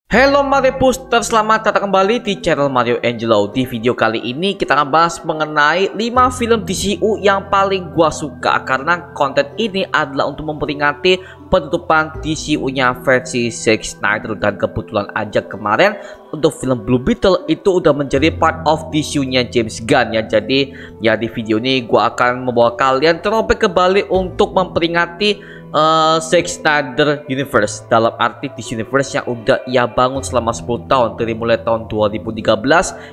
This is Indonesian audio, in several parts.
Halo Mario Booster, selamat datang kembali di channel Mario Angelo. Di video kali ini kita akan bahas mengenai 5 film DCU yang paling gua suka, karena konten ini adalah untuk memperingati penutupan DCU-nya versi Zack Snyder. Dan kebetulan aja kemarin untuk film Blue Beetle itu udah menjadi part of DCU-nya James Gunn ya. Jadi ya di video ini gua akan membawa kalian terobek kembali untuk memperingati Zack Snyder Universe, dalam arti DC Universe yang udah ia bangun selama 10 tahun dari mulai tahun 2013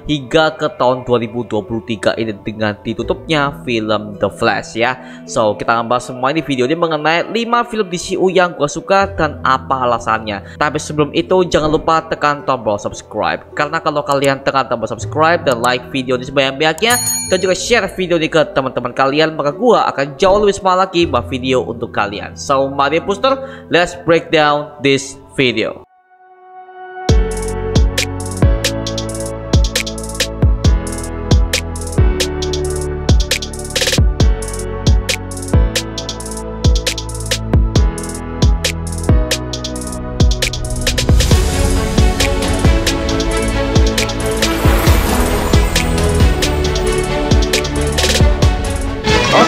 hingga ke tahun 2023 ini dengan ditutupnya film The Flash ya. So kita akan bahas semua ini video ini mengenai 5 film DCU yang gue suka dan apa alasannya. Tapi sebelum itu jangan lupa tekan tombol subscribe, karena kalau kalian tekan tombol subscribe dan like video ini sebanyak-banyaknya dan juga share video ini ke teman-teman kalian, maka gue akan jauh lebih semangat lagi buat video untuk kalian. So Mario Booster, let's break down this video.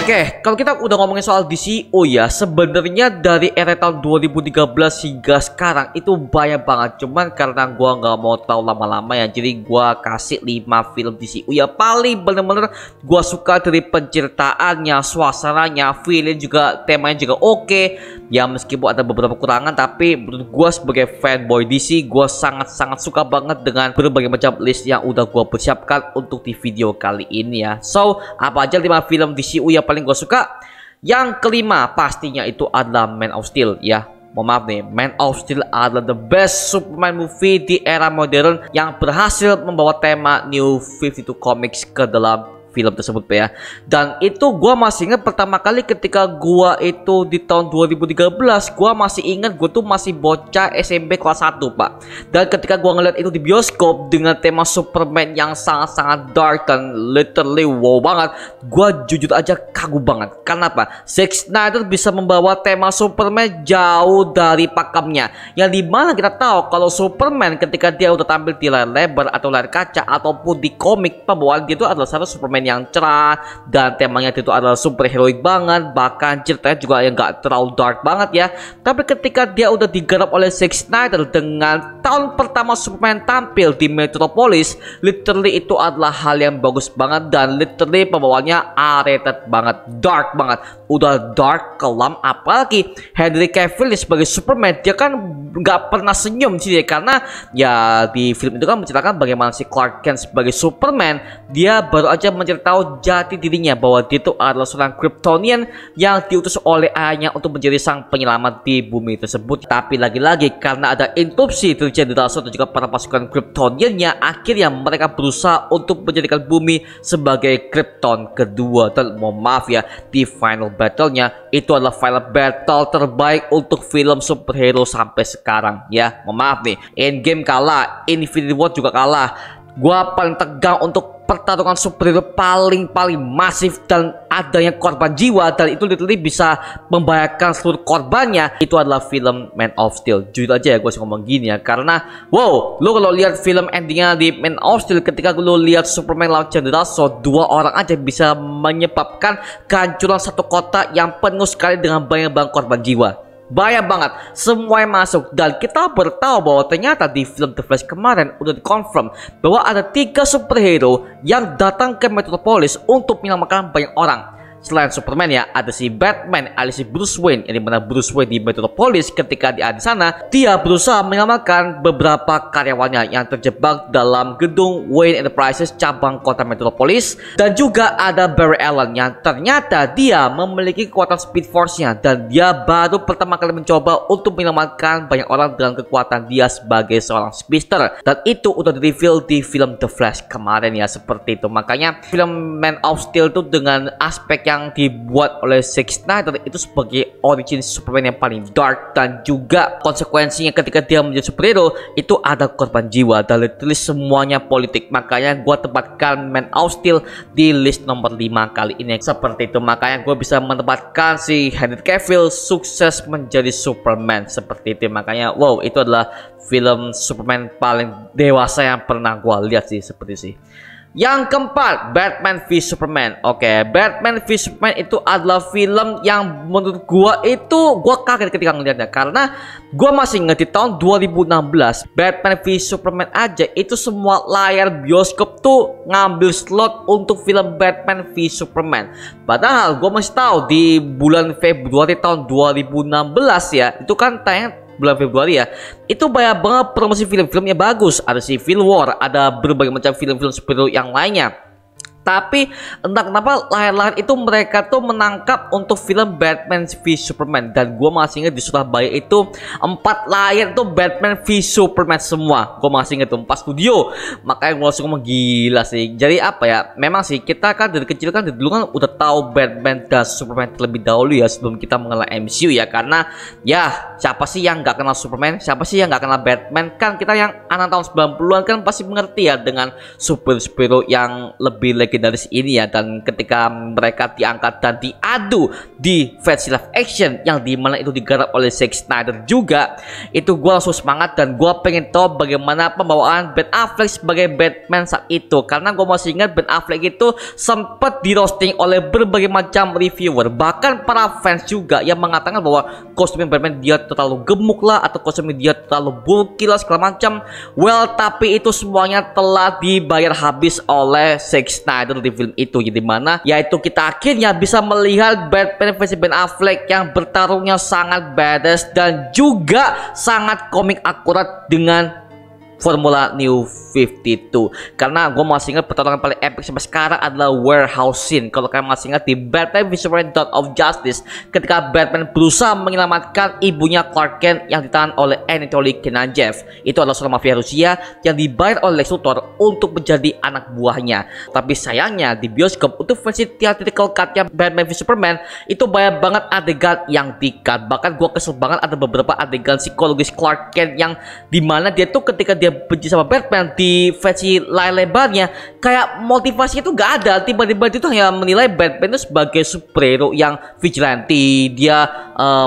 Oke, kalau kita udah ngomongin soal DCU ya, sebenarnya dari era tahun 2013 hingga sekarang itu banyak banget. Cuman karena gua nggak mau terlalu lama-lama ya, jadi gua kasih 5 film DCU ya paling bener-bener gua suka dari penceritaannya, suasananya, feeling juga, temanya juga oke. Ya meskipun ada beberapa kekurangan, tapi menurut gua sebagai fanboy DC, gua sangat-sangat suka banget dengan berbagai macam list yang udah gua persiapkan untuk di video kali ini ya. So, apa aja 5 film DCU yang paling gue suka? Yang kelima pastinya itu adalah Man of Steel ya. Mohon maaf nih, Man of Steel adalah the best Superman movie di era modern yang berhasil membawa tema New 52 Comics ke dalam film tersebut ya. Dan itu gua masih ingat pertama kali ketika gua itu di tahun 2013, gua masih ingat gua tuh masih bocah SMP kelas 1 pak. Dan ketika gua ngeliat itu di bioskop dengan tema Superman yang sangat-sangat dark dan literally wow banget, gua jujur aja kagum banget. Kenapa? Zack Snyder bisa membawa tema Superman jauh dari pakemnya, yang dimana kita tahu kalau Superman ketika dia udah tampil di layar lebar atau layar kaca ataupun di komik, pembawaan dia itu adalah satu Superman yang cerah dan temanya itu adalah super heroik banget, bahkan ceritanya juga yang gak terlalu dark banget ya. Tapi ketika dia udah digarap oleh Zack Snyder dengan tahun pertama Superman tampil di Metropolis, literally itu adalah hal yang bagus banget dan literally pembawaannya R-rated banget, dark banget, udah dark, kelam. Apalagi Henry Cavill sebagai Superman, dia kan nggak pernah senyum sih ya, karena ya di film itu kan menceritakan bagaimana si Clark Kent sebagai Superman, dia baru aja tahu jati dirinya bahwa dia itu adalah seorang Kryptonian yang diutus oleh ayahnya untuk menjadi sang penyelamat di bumi tersebut. Tapi lagi-lagi karena ada interupsi terjadi di dan juga para pasukan Kryptoniannya, akhirnya mereka berusaha untuk menjadikan bumi sebagai Krypton kedua. Dan mohon maaf ya, di final battle-nya itu adalah final battle terbaik untuk film superhero sampai sekarang ya. Mohon maaf nih, Endgame kalah, Infinity War juga kalah. Gua paling tegang untuk pertarungan superhero paling masif dan adanya korban jiwa, dan itu literally bisa membahayakan seluruh korbannya. Itu adalah film Man of Steel. Jujur aja ya gue ngomong gini ya, karena wow, lo kalau lihat film endingnya di Man of Steel, ketika lo lihat Superman lawan Chandra, so 2 orang aja bisa menyebabkan kehancuran satu kota yang penuh sekali dengan banyak korban jiwa. Banyak banget, semuanya masuk. Dan kita bertahu bahwa ternyata di film The Flash kemarin udah dikonfirm bahwa ada 3 superhero yang datang ke Metropolis untuk menyelamatkan banyak orang. Selain Superman ya, ada si Batman alias Bruce Wayne, yang dimana Bruce Wayne di Metropolis ketika dia di sana, dia berusaha menyelamatkan beberapa karyawannya yang terjebak dalam gedung Wayne Enterprises cabang kota Metropolis. Dan juga ada Barry Allen yang ternyata dia memiliki kekuatan Speed Force-nya, dan dia baru pertama kali mencoba untuk menyelamatkan banyak orang dengan kekuatan dia sebagai seorang speedster. Dan itu udah di-reveal di film The Flash kemarin ya, seperti itu. Makanya film Man of Steel itu dengan aspek yang dibuat oleh Zack Snyder itu sebagai origin Superman yang paling dark, dan juga konsekuensinya ketika dia menjadi superhero itu ada korban jiwa dan literally semuanya politik. Makanya gue tempatkan Man of Steel di list nomor 5 kali ini seperti itu. Makanya gue bisa menempatkan si Henry Cavill sukses menjadi Superman seperti itu. Makanya wow, itu adalah film Superman paling dewasa yang pernah gue lihat sih, seperti sih. Yang keempat, Batman v Superman. Oke, Batman v Superman itu adalah film yang menurut gua kaget ketika ngeliatnya, karena gua masih inget di tahun 2016 Batman v Superman aja itu semua layar bioskop tuh ngambil slot untuk film Batman v Superman. Padahal gua masih tahu di bulan Februari tahun 2016 ya, itu kan tayang bulan Februari ya, itu banyak banget promosi film-filmnya bagus. Ada Civil War, ada berbagai macam film-film superhero yang lainnya. Tapi entah kenapa layar-layar itu mereka tuh menangkap untuk film Batman v Superman. Dan gue masih ingat di Surabaya itu 4 layar itu Batman v Superman semua. Gue masih ingat tuh 4 studio. Makanya gue langsung ngomong gila sih. Jadi apa ya, memang sih kita kan dari kecil kan, dari dulu kan udah tahu Batman dan Superman terlebih dahulu ya, sebelum kita mengenal MCU ya. Karena ya siapa sih yang gak kenal Superman, siapa sih yang gak kenal Batman. Kan kita yang anak tahun 90-an kan pasti mengerti ya dengan superhero yang lebih legendaris ini ya. Dan ketika mereka diangkat dan diadu di versi live action yang dimana itu digarap oleh Zack Snyder juga, itu gue langsung semangat dan gue pengen tahu bagaimana pembawaan Ben Affleck sebagai Batman saat itu. Karena gue masih ingat Ben Affleck itu sempat di roasting oleh berbagai macam reviewer, bahkan para fans juga yang mengatakan bahwa kostum Batman dia terlalu gemuk lah, atau kostum dia terlalu bulky lah segala macam. Well, tapi itu semuanya telah dibayar habis oleh Zack Snyder di film itu, jadi mana yaitu kita akhirnya bisa melihat Batman versi Ben Affleck yang bertarungnya sangat badass dan juga sangat komik akurat dengan formula New 52. Karena gue masih ingat pertarungan paling epic sampai sekarang adalah warehouse scene. Kalau kalian masih ingat di Batman v Superman Dawn of Justice, ketika Batman berusaha menyelamatkan ibunya Clark Kent yang ditahan oleh Anatoly Kenanjev. Itu adalah seorang mafia Rusia yang dibayar oleh Lex Luthor untuk menjadi anak buahnya. Tapi sayangnya di bioskop untuk versi theatrical cut-nya Batman v Superman itu banyak banget adegan yang di-cut. Bahkan gue kesel banget ada beberapa adegan psikologis Clark Kent yang dimana dia tuh ketika dia benci sama Batman di versi layar lebarnya, kayak motivasinya itu gak ada. Tiba-tiba itu hanya menilai Batman itu sebagai superhero yang vigilante, dia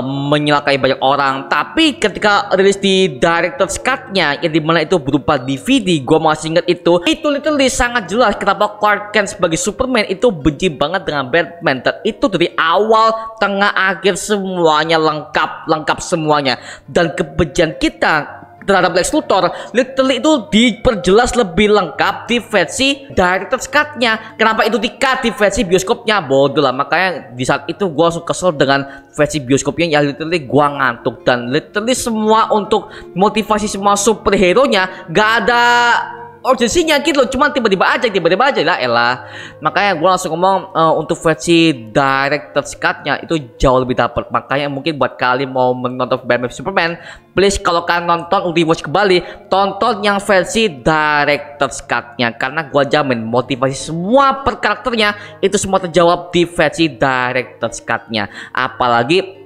menyelakai banyak orang. Tapi ketika rilis di director's cut-nya yang dimana itu berupa DVD, gue masih ingat itu literally sangat jelas kenapa Clark Kent sebagai Superman itu benci banget dengan Batman. Dan itu dari awal, tengah, akhir semuanya lengkap semuanya. Dan kebencian kita terhadap Lex Luthor literally itu diperjelas lebih lengkap di versi director's cut-nya. Kenapa itu di-cut di versi bioskopnya? Bodoh lah. Makanya di saat itu gue langsung kesel dengan versi bioskopnya yang literally gue ngantuk. Dan literally semua untuk motivasi semua superhero nya gak ada urgensinya gitu loh, cuman tiba-tiba aja lah elah. Makanya gue langsung ngomong untuk versi director's cut-nya itu jauh lebih dapet. Makanya mungkin buat kalian mau menonton Batman v Superman, please kalau kalian nonton untuk rewatch kembali, tonton yang versi director's cut-nya. Karena gue jamin motivasi semua per karakternya itu semua terjawab di versi director's cut-nya. Apalagi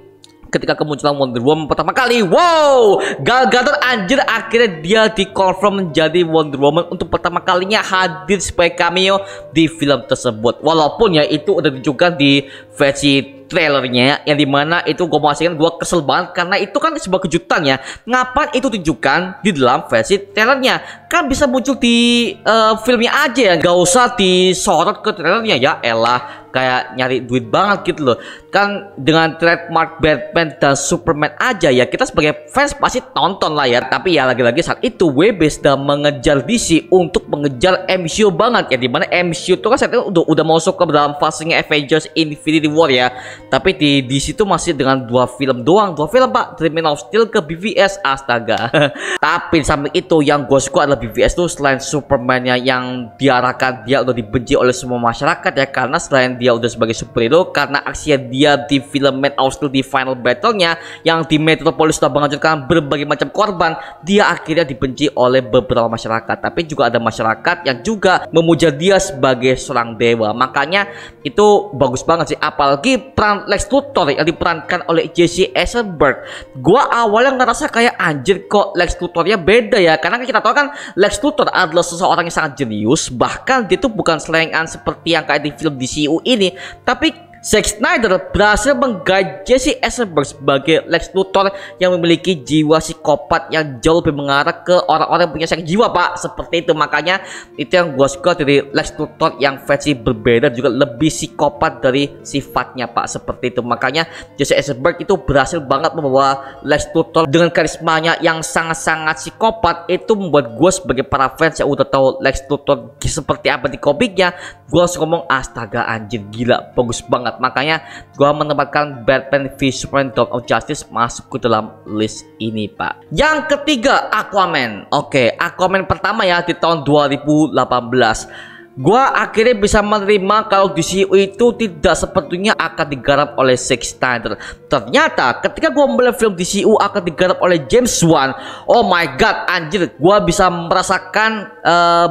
ketika kemunculan Wonder Woman pertama kali, wow, Gal Gadot anjir akhirnya dia dikonfirm menjadi Wonder Woman untuk pertama kalinya hadir sebagai cameo di film tersebut. Walaupun ya itu udah ditunjukkan di versi trailernya, yang dimana itu gue masih kan gue kesel banget karena itu kan sebuah kejutan ya. Ngapain itu tunjukkan di dalam versi trailernya? Kan bisa muncul di filmnya aja ya, gak usah disorot ke trailernya. Ya elah, kayak nyari duit banget gitu loh. Kan dengan trademark Batman dan Superman aja ya, kita sebagai fans pasti tonton lah ya. Tapi ya lagi-lagi saat itu WB sedang mengejar DC untuk mengejar MCU banget ya, dimana MCU itu kan saat itu udah masuk ke dalam fasenya Avengers Infinity War ya. Tapi di DC itu masih dengan 2 film doang, 2 film Pak, dari Man of Steel ke BVS, astaga. Tapi samping itu yang gue suka adalah BVS tuh selain Superman-nya yang diarahkan dia udah dibenci oleh semua masyarakat ya, karena selain dia udah sebagai superhero, karena aksinya dia di film Man of Steel di final battle-nya yang di Metropolis telah menghancurkan berbagai macam korban, dia akhirnya dibenci oleh beberapa masyarakat. Tapi juga ada masyarakat yang juga memuja dia sebagai seorang dewa. Makanya itu bagus banget sih, apalagi peran Lex Luthor yang diperankan oleh Jesse Eisenberg. Gua awalnya ngerasa kayak anjir kok Lex Luthornya beda ya, karena kita tahu kan Lex Luthor adalah seseorang yang sangat jenius, bahkan dia tuh bukan selengean seperti yang kayak di film DCU ini, tapi Zack Snyder berhasil menggait Jesse Eisenberg sebagai Lex Luthor yang memiliki jiwa psikopat yang jauh lebih mengarah ke orang-orang yang punya sakit jiwa Pak, seperti itu. Makanya itu yang gue suka dari Lex Luthor yang versi berbeda, juga lebih psikopat dari sifatnya Pak, seperti itu. Makanya Jesse Eisenberg itu berhasil banget membawa Lex Luthor dengan karismanya yang sangat-sangat psikopat. Itu membuat gue sebagai para fans yang udah tahu Lex Luthor seperti apa di komiknya, gue langsung ngomong astaga anjir gila, bagus banget. Makanya gua menempatkan Batman v Superman Dawn of Justice masuk ke dalam list ini Pak. Yang ketiga Aquaman. Oke, Aquaman pertama ya di tahun 2018. Gua akhirnya bisa menerima kalau DCU itu tidak sepertinya akan digarap oleh Zack Snyder. Ternyata ketika gua melihat film DCU akan digarap oleh James Wan, oh my god anjir, gua bisa merasakan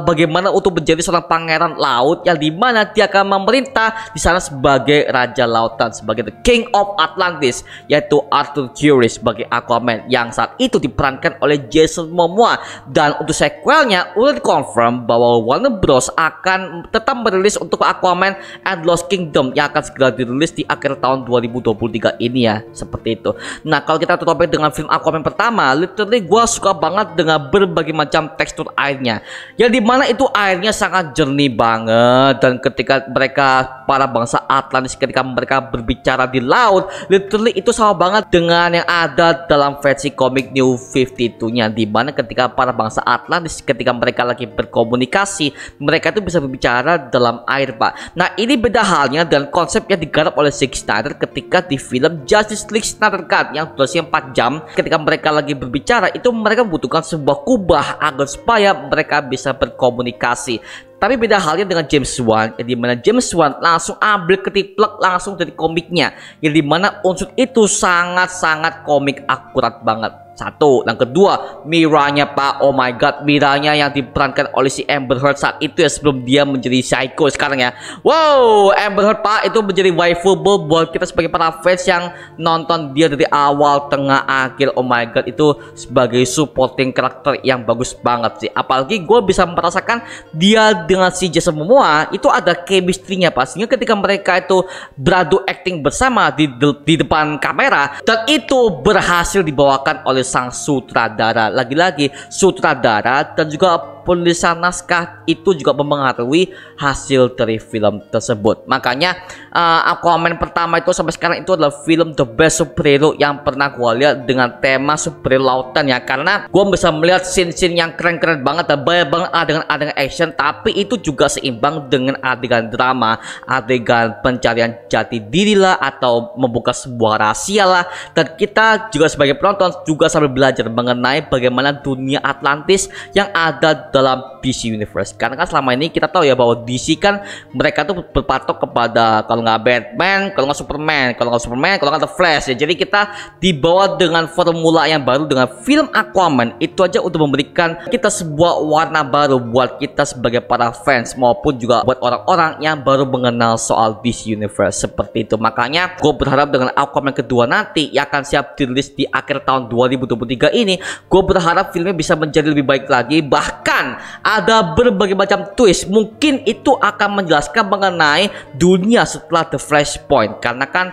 bagaimana untuk menjadi seorang pangeran laut yang dimana dia akan memerintah di sana sebagai raja lautan, sebagai the King of Atlantis, yaitu Arthur Curry sebagai Aquaman yang saat itu diperankan oleh Jason Momoa. Dan untuk sequelnya udah dikonfirm bahwa Warner Bros akan tetap merilis untuk Aquaman and Lost Kingdom yang akan segera dirilis di akhir tahun 2023 ini ya, seperti itu. Nah kalau kita tutup dengan film Aquaman pertama, literally gue suka banget dengan berbagai macam tekstur airnya, yang dimana itu airnya sangat jernih banget. Dan ketika mereka para bangsa Atlantis ketika mereka berbicara di laut, literally itu sama banget dengan yang ada dalam versi komik New 52 nya, dimana ketika para bangsa Atlantis ketika mereka lagi berkomunikasi, mereka itu bisa berbicara dalam air Pak. Nah ini beda halnya dan konsep yang digarap oleh Zack Snyder ketika di film Justice League Snyder Cut yang durasinya 4 jam. Ketika mereka lagi berbicara itu mereka membutuhkan sebuah kubah agar supaya mereka bisa berkomunikasi. Tapi beda halnya dengan James Wan, yang dimana James Wan langsung ambil ketiplek langsung dari komiknya, yang dimana unsur itu sangat-sangat komik akurat banget. Satu, yang kedua Miranya Pak, oh my god, Miranya yang diperankan oleh si Amber Heard saat itu ya, sebelum dia menjadi psycho sekarang ya. Wow, Amber Heard Pak itu menjadi waifu buat kita sebagai para fans yang nonton dia dari awal, tengah, akhir. Oh my god, itu sebagai supporting karakter yang bagus banget sih. Apalagi gue bisa merasakan dia dengan si Jason Momoa itu ada chemistry-nya Pak, sehingga ketika mereka itu beradu acting bersama di depan kamera, dan itu berhasil dibawakan oleh sang sutradara. Lagi-lagi sutradara dan juga penulisan naskah itu juga mempengaruhi hasil dari film tersebut. Makanya Aquaman pertama itu sampai sekarang itu adalah film the best superhero yang pernah gue lihat dengan tema superhero lautan ya, karena gue bisa melihat scene-scene yang keren-keren banget dan banyak banget adegan action, tapi itu juga seimbang dengan adegan drama, adegan pencarian jati diri lah, atau membuka sebuah rahasia lah. Dan kita juga sebagai penonton juga sambil belajar mengenai bagaimana dunia Atlantis yang ada dalam DC Universe. Karena kan selama ini kita tahu ya bahwa DC kan mereka tuh berpatok kepada kalau nggak Batman, kalau nggak Superman, kalau nggak The Flash ya. Jadi kita dibawa dengan formula yang baru dengan film Aquaman itu aja untuk memberikan kita sebuah warna baru buat kita sebagai para fans maupun juga buat orang-orang yang baru mengenal soal DC Universe, seperti itu. Makanya gue berharap dengan Aquaman kedua nanti yang akan siap dirilis di akhir tahun 2023 ini, gue berharap filmnya bisa menjadi lebih baik lagi. Bahkan ada berbagai macam twist, mungkin itu akan menjelaskan mengenai dunia setelah The Flashpoint, karena kan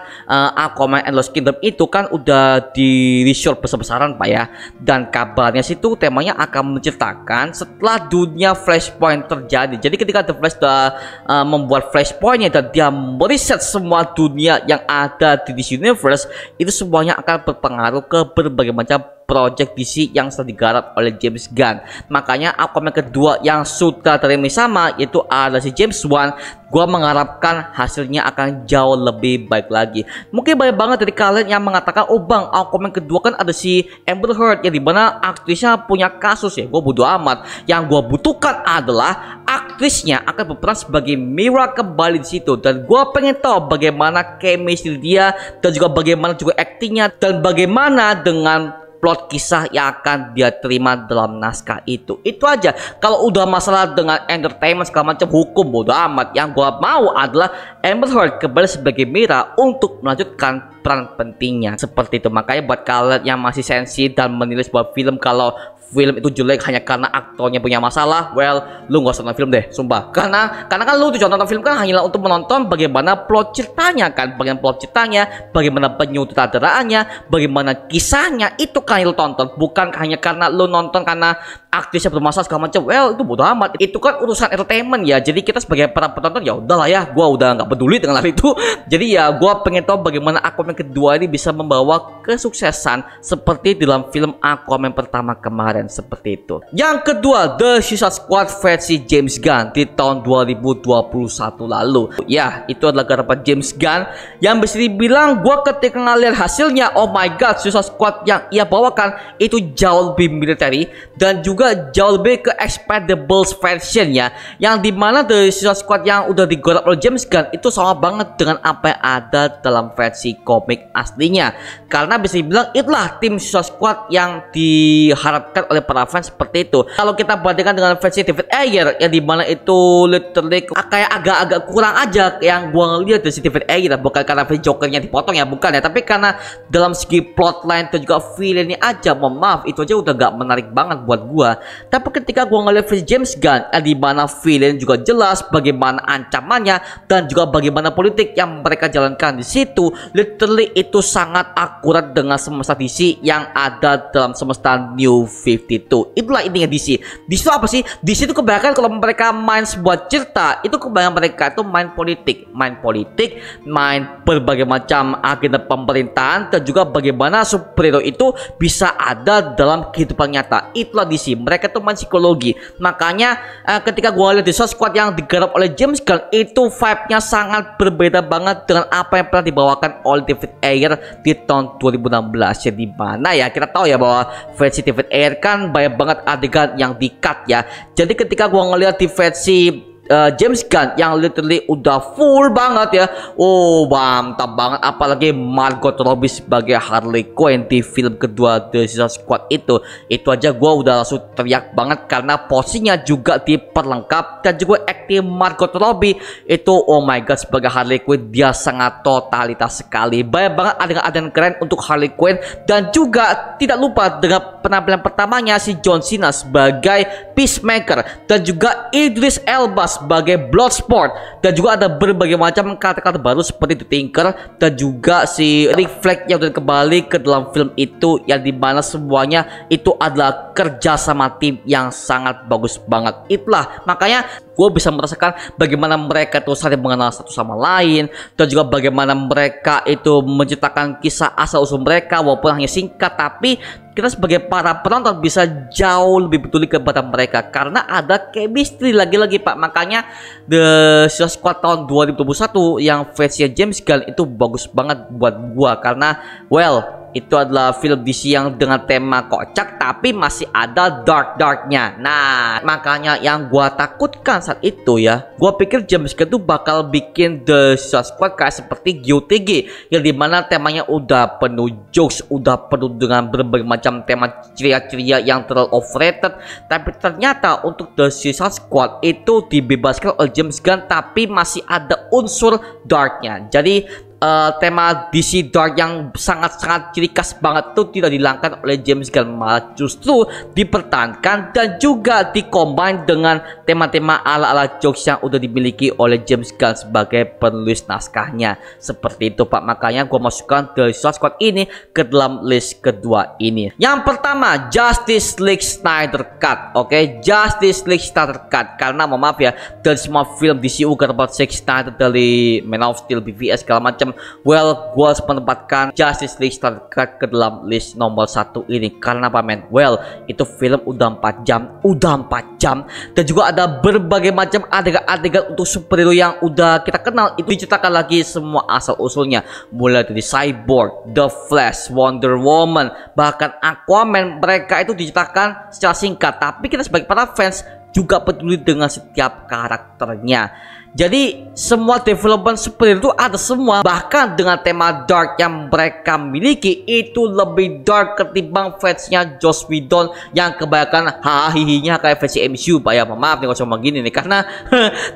Aquaman and Lost Kingdom itu kan udah di reshoot besar-besaran Pak ya, dan kabarnya situ temanya akan menceritakan setelah dunia Flashpoint terjadi. Jadi ketika The Flash sudah membuat Flashpointnya dan dia meriset semua dunia yang ada di DC Universe, itu semuanya akan berpengaruh ke berbagai macam project DC yang sedang digarap oleh James Gunn. Makanya Aquaman kedua yang sutradaranya sama, yaitu ada si James Wan, gua mengharapkan hasilnya akan jauh lebih baik lagi. Mungkin banyak banget dari kalian yang mengatakan, oh bang, Aquaman kedua kan ada si Amber Heard yang dimana aktrisnya punya kasus ya. Gua bodo amat. Yang gua butuhkan adalah aktrisnya akan berperan sebagai Mira kembali di situ, dan gua pengen tahu bagaimana chemistry dia dan juga bagaimana juga aktingnya dan bagaimana dengan plot kisah yang akan dia terima dalam naskah itu. Itu aja. Kalau udah masalah dengan entertainment segala macam hukum bodo amat. Yang gua mau adalah Amber Heard kembali sebagai Mira untuk melanjutkan peran pentingnya. Seperti itu. Makanya buat kalian yang masih sensi dan menilai sebuah film kalau film itu jelek hanya karena aktornya punya masalah, well, lu gak usah nonton film deh, sumpah. Karena kan lu tujuan nonton film kan hanyalah untuk menonton bagaimana plot ceritanya kan, bagaimana plot ceritanya, bagaimana penyutradaraannya, bagaimana kisahnya, itu kan yang lu tonton, bukan hanya karena lu nonton karena aktrisnya bermasalah segala macam. Well, itu bodo amat, itu kan urusan entertainment ya. Jadi kita sebagai para penonton ya udahlah ya, gua udah nggak peduli dengan hal itu. Jadi ya gua pengen tahu bagaimana Aquaman kedua ini bisa membawa kesuksesan seperti dalam film Aquaman pertama kemarin. Seperti itu. Yang kedua, The Suicide Squad versi James Gunn di tahun 2021 lalu. Ya, itu adalah garapan James Gunn yang bisa dibilang gua ketika ngeliat hasilnya, oh my god, Suicide Squad yang ia bawakan itu jauh lebih military dan juga jauh lebih ke Expendables version ya, yang dimana The Suicide Squad yang udah digarap oleh James Gunn itu sama banget dengan apa yang ada dalam versi komik aslinya. Karena bisa dibilang itulah tim Suicide Squad yang diharapkan oleh para fans seperti itu. Kalau kita bandingkan dengan versi David Ayer yang dimana itu literally kayak agak-agak kurang aja yang gua ngeliat dari David Ayer, bukan karena versi Jokernya dipotong ya, bukan ya, tapi karena dalam segi plotline dan juga villainnya aja, mohon maaf, itu aja udah gak menarik banget buat gua. Tapi ketika gua ngeliat versi James Gunn yang dimana villain juga jelas, bagaimana ancamannya dan juga bagaimana politik yang mereka jalankan di situ, literally itu sangat akurat dengan semesta DC yang ada dalam semesta New 52. Itulah intinya DC. DC itu apa sih? DC itu kebanyakan kalau mereka main sebuah cerita, itu kebanyakan mereka itu main politik, main berbagai macam agenda pemerintahan dan juga bagaimana superhero itu bisa ada dalam kehidupan nyata. Itulah DC. Mereka tuh main psikologi. Makanya ketika gua lihat The Suicide Squad yang digarap oleh James Gunn, itu vibe-nya sangat berbeda banget dengan apa yang pernah dibawakan oleh David Ayer di tahun 2016. Jadi mana ya, kita tahu ya bahwa versi David Ayer kan banyak banget adegan yang di-cut ya. Jadi ketika gua ngeliat di versi James Gunn yang literally udah full banget ya, oh mantap banget, apalagi Margot Robbie sebagai Harley Quinn di film kedua The Suicide Squad itu aja gua udah langsung teriak banget karena posisinya juga diperlengkap dan juga akting Margot Robbie itu oh my god sebagai Harley Quinn dia sangat totalitas sekali. Banyak banget adegan-adegan keren untuk Harley Quinn dan juga tidak lupa dengan penampilan pertamanya si John Cena sebagai Peacemaker dan juga Idris Elba sebagai Bloodsport dan juga ada berbagai macam karakter baru seperti The Tinker dan juga si Rick Flag yang udah kembali ke dalam film itu, yang dimana semuanya itu adalah kerja sama tim yang sangat bagus banget. Itulah makanya gue bisa merasakan bagaimana mereka tuh saling mengenal satu sama lain dan juga bagaimana mereka itu menciptakan kisah asal usul mereka walaupun hanya singkat, tapi kita sebagai para penonton bisa jauh lebih peduli kepada mereka karena ada chemistry lagi-lagi pak. Makanya The Suicide Squad tahun 2021 yang versi James Gunn itu bagus banget buat gua karena well itu adalah film DC yang dengan tema kocak tapi masih ada dark-darknya. Nah makanya yang gua takutkan saat itu ya, gua pikir James Gunn tuh bakal bikin The Suicide Squad kayak seperti GOTG yang dimana temanya udah penuh jokes, udah penuh dengan berbagai macam tema ceria-ceria yang terlalu overrated. Tapi ternyata untuk The Suicide Squad itu dibebaskan oleh James Gunn tapi masih ada unsur darknya. Jadi tema DC Dark yang sangat-sangat ciri khas banget tuh tidak dihilangkan oleh James Gunn, malah justru dipertahankan dan juga dikombin dengan tema-tema ala-ala jokes yang udah dimiliki oleh James Gunn sebagai penulis naskahnya. Seperti itu pak, makanya gue masukkan The Suicide Squad ini ke dalam list kedua ini. Yang pertama Justice League Snyder Cut. Oke, Justice League Snyder Cut karena mohon maaf ya, dari semua film DCU garapan Zack Snyder dari Man of Steel, BVS segala macam, well, gue harus menempatkan Justice League Snyder Cut ke dalam list nomor 1 ini. Karena apa men? Well, itu film udah 4 jam, dan juga ada berbagai macam adegan-adegan untuk superhero yang udah kita kenal. Itu diceritakan lagi semua asal usulnya, mulai dari Cyborg, The Flash, Wonder Woman, bahkan Aquaman. Mereka itu diceritakan secara singkat, tapi kita sebagai para fans juga peduli dengan setiap karakternya. Jadi semua development superhero itu ada semua, bahkan dengan tema dark yang mereka miliki itu lebih dark ketimbang fansnya Joss Whedon yang kebanyakan hahihinya kayak versi MCU. Pak ya, maaf nih kalau cuma gini nih, karena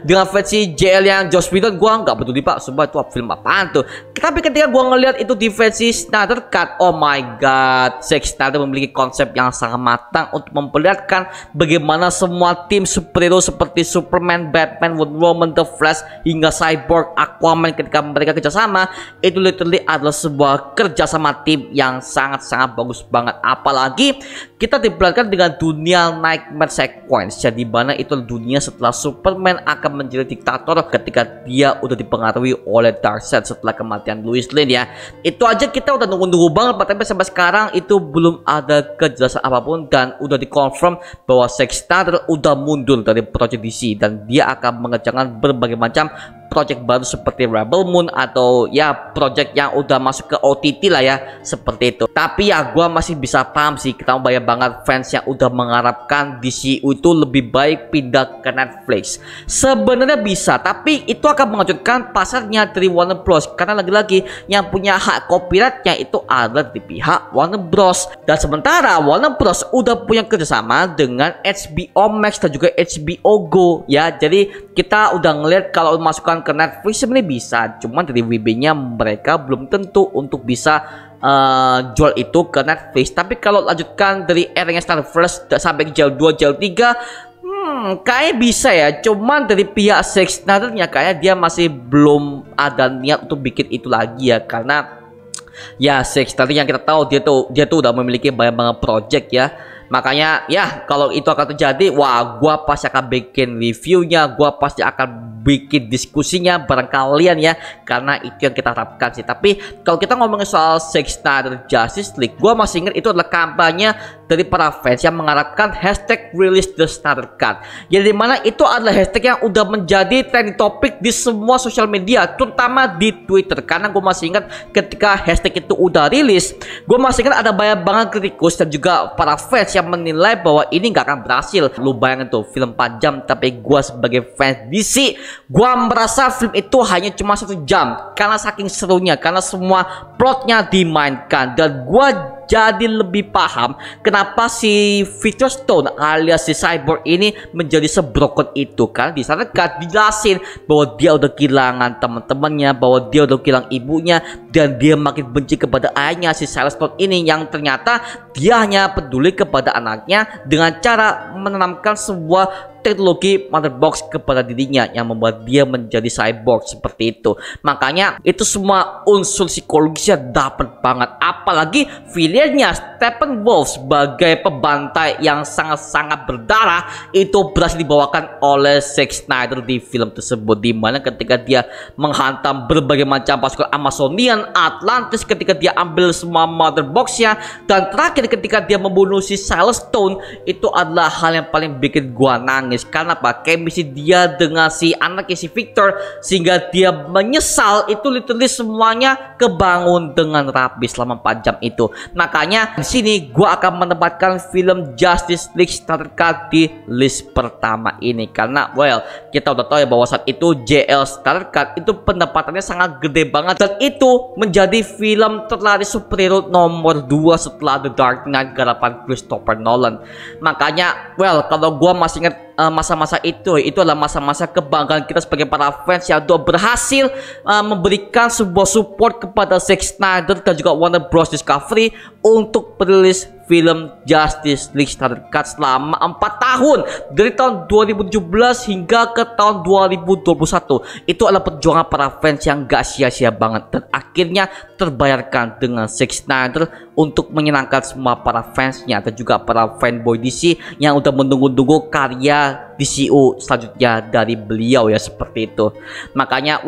dengan versi JL yang Joss Whedon gua nggak peduli pak, sumpah itu film apaan tuh. Tapi ketika gua ngelihat itu di versi Snyder Cut, oh my god, Zack Snyder memiliki konsep yang sangat matang untuk memperlihatkan bagaimana semua tim superhero seperti Superman, Batman, Wonder Woman, The Flash hingga Cyborg, Aquaman ketika mereka kerjasama itu literally adalah sebuah kerjasama tim yang sangat-sangat bagus banget. Apalagi kita diperlihatkan dengan dunia Nightmare Sequence, jadi mana itu dunia setelah Superman akan menjadi diktator ketika dia udah dipengaruhi oleh Darkseid setelah kematian Lois Lane ya. Itu aja kita udah nunggu-nunggu banget, tapi sampai sekarang itu belum ada kejelasan apapun, dan udah dikonfirm bahwa Zack Snyder udah mundur dari project DC dan dia akan mengerjakan berbagai macam project baru seperti Rebel Moon atau ya project yang udah masuk ke OTT lah ya, seperti itu. Tapi ya gua masih bisa paham sih, kita banyak banget fans yang udah mengharapkan DCU itu lebih baik pindah ke Netflix. Sebenarnya bisa, tapi itu akan mengejutkan pasarnya dari Warner Bros, karena lagi-lagi yang punya hak copyrightnya itu ada di pihak Warner Bros, dan sementara Warner Bros udah punya kerjasama dengan HBO Max dan juga HBO Go ya. Jadi kita udah ngeliat kalau masukkan ke Netflix sebenarnya bisa, cuman dari WB-nya mereka belum tentu untuk bisa jual itu ke Netflix. Tapi kalau lanjutkan dari eranya Starverse sampai ke JL 2, JL 3, kayak bisa ya. Cuman dari pihak Zack Snyder-nya kayak dia masih belum ada niat untuk bikin itu lagi ya, karena ya Zack Snyder yang kita tahu dia tuh udah memiliki banyak banget project ya. Makanya ya kalau itu akan terjadi, wah gua pasti akan bikin reviewnya, gua pasti akan bikin diskusinya bareng kalian ya, karena itu yang kita harapkan sih. Tapi kalau kita ngomongin soal Zack Snyder Justice League, gua masih ingat itu adalah kampanye dari para fans yang mengharapkan hashtag release the Snyder Cut. Jadi dimana itu adalah hashtag yang udah menjadi trending topik di semua sosial media, terutama di Twitter. Karena gue masih ingat ketika hashtag itu udah rilis, gue masih ingat ada banyak banget kritikus dan juga para fans yang menilai bahwa ini nggak akan berhasil. Lu bayangin tuh, film 4 jam, tapi gue sebagai fans DC, gue merasa film itu hanya cuma 1 jam karena saking serunya, karena semua plotnya dimainkan, dan gue jadi lebih paham kenapa si Victor Stone alias si Cyborg ini menjadi sebroken itu. Kan di sana kan dijelasin bahwa dia udah kehilangan teman-temannya, bahwa dia udah kehilangan ibunya, dan dia makin benci kepada ayahnya si Silas Stone ini, yang ternyata dia hanya peduli kepada anaknya dengan cara menanamkan sebuah teknologi mother box kepada dirinya yang membuat dia menjadi cyborg seperti itu. Makanya itu semua unsur psikologisnya dapat banget, apalagi villainnya Steppenwolf sebagai pembantai yang sangat-sangat berdarah itu berhasil dibawakan oleh Zack Snyder di film tersebut, dimana ketika dia menghantam berbagai macam pasukan Amazonian, Atlantis, ketika dia ambil semua mother boxnya, dan terakhir ketika dia membunuh si Silas Stone, itu adalah hal yang paling bikin gua nangis. Karena apa? Chemistry dia dengan si anaknya si Victor, sehingga dia menyesal, itu literally semuanya kebangun dengan rapi selama 4 jam itu. Makanya di sini gua akan menempatkan film Justice League Snyder Cut di list pertama ini, karena well kita udah tahu ya bahwa saat itu JL Snyder Cut itu pendapatannya sangat gede banget, dan itu menjadi film terlaris superhero nomor 2 setelah The Dark Knight garapan Christopher Nolan. Makanya well kalau gua masih ingat masa-masa itu adalah masa-masa kebanggaan kita sebagai para fans yang udah berhasil memberikan sebuah support kepada Zack Snyder dan juga Warner Bros Discovery untuk merilis film Justice League Snyder Cut selama 4 tahun dari tahun 2017 hingga ke tahun 2021. Itu adalah perjuangan para fans yang gak sia-sia banget dan akhirnya terbayarkan dengan Zack Snyder untuk menyenangkan semua para fansnya dan juga para fanboy DC yang udah menunggu-nunggu karya DCU selanjutnya dari beliau ya, seperti itu. Makanya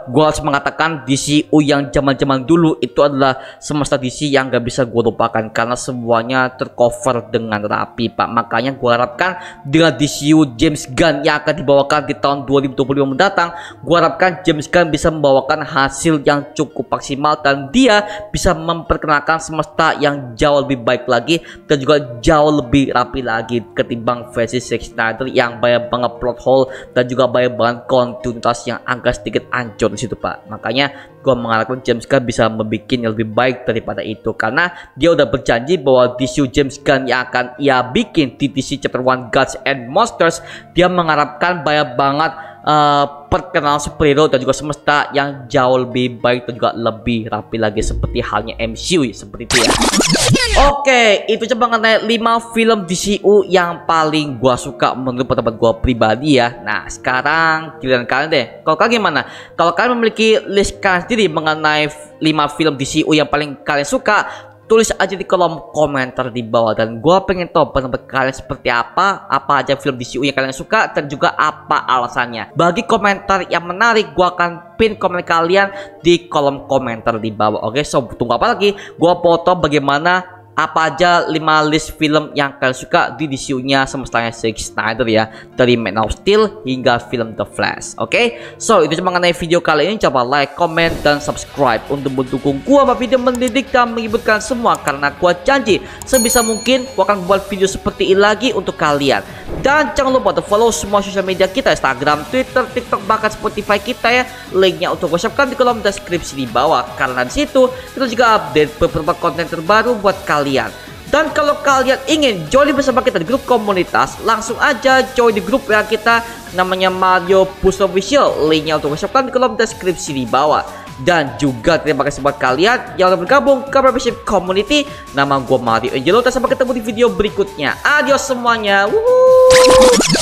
gue harus mengatakan DCU yang zaman-zaman dulu itu adalah semesta DC yang gak bisa gue lupakan karena semuanya tercover dengan rapi, Pak. Makanya gue harapkan dengan DCU James Gunn yang akan dibawakan di tahun 2025 mendatang, gue harapkan James Gunn bisa membawakan hasil yang cukup maksimal dan dia bisa memperkenalkan semesta yang jauh lebih baik lagi dan juga jauh lebih rapi lagi ketimbang versi Zack Snyder yang banyak banget plot hole dan juga banyak banget kontinuitas yang agak sedikit hancur di situ, Pak. Makanya gue mengharapkan James Gunn bisa membuat yang lebih baik daripada itu karena dia udah berjanji bahwa DCU James Gunn yang akan ia bikin di DC Chapter 1 Gods and Monsters, dia mengharapkan banyak banget perkenalan superhero dan juga semesta yang jauh lebih baik dan juga lebih rapi lagi seperti halnya MCU seperti itu ya. Oke, itu coba mengenai 5 film DCU yang paling gua suka menurut pendapat gua pribadi ya. Nah, sekarang giliran kalian deh. Kalau kalian gimana? Kalau kalian memiliki list kalian sendiri mengenai 5 film DCU yang paling kalian suka, tulis aja di kolom komentar di bawah dan gue pengen tahu pendapat kalian seperti apa aja film DCU yang kalian suka dan juga apa alasannya. Bagi komentar yang menarik, gue akan pin komen kalian di kolom komentar di bawah. Oke, so tunggu apa lagi? Gue foto bagaimana apa aja 5 list film yang kalian suka di DCU-nya semestanya Zack Snyder ya, dari Man of Steel hingga film The Flash. Oke, so itu cuma mengenai video kali ini. Coba like, comment, dan subscribe untuk mendukung gua buat video mendidik dan menghiburkan semua, karena gua janji sebisa mungkin gua akan buat video seperti ini lagi untuk kalian. Dan jangan lupa untuk follow semua sosial media kita, Instagram, Twitter, TikTok, bahkan Spotify kita ya. Linknya untuk gua siapkan di kolom deskripsi di bawah, karena di situ kita juga update beberapa konten terbaru buat kalian. Dan kalau kalian ingin join bersama kita di grup komunitas, langsung aja join di grup yang kita namanya Mario Push Official. Linknya untuk siapkan di kolom deskripsi di bawah. Dan juga terima kasih buat kalian yang udah bergabung ke membership community. Nama gue Mario Angelo dan sampai ketemu di video berikutnya. Adios semuanya. Woohoo!